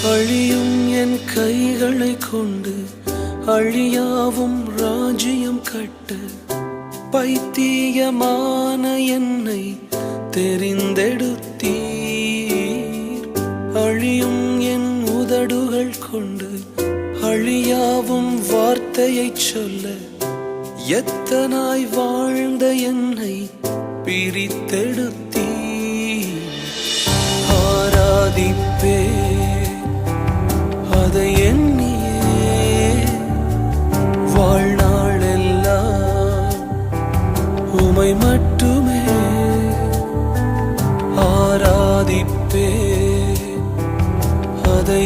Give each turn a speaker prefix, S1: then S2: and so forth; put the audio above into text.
S1: அழியும் என் கைகளை கொண்டு அழியாவும் ராஜ்யம் கட்ட பைத்தியமான என்னை தெரிந்தெடுத்தீர். அழியும் என் உதடுகள் கொண்டு அழியாவும் வார்த்தையை சொல்ல எத்தனாய் வாழ்ந்த என்னை பிரித்தெடுத்தீர். ஆராதிப்பே அதை எண்ணியே வாழ்நாளெல்லாம் உமை மட்டுமே ஆராதிப்பே அதை